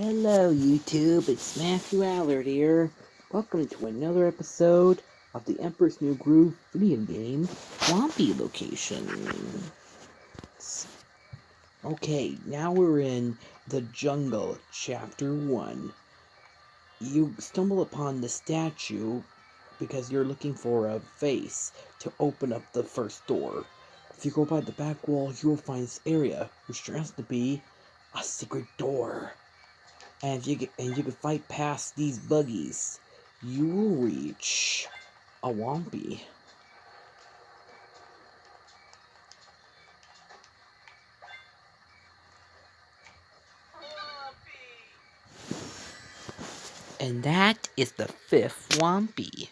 Hello, YouTube. It's Matthew Allard here. Welcome to another episode of the Emperor's New Groove video game, Wampy Locations. Okay, now we're in the jungle, Chapter 1. You stumble upon the statue because you're looking for a vase to open up the first door. If you go by the back wall, you will find this area, which turns out to be a secret door. And if you can fight past these buggies, you will reach a Wampy. And that is the fifth Wampy.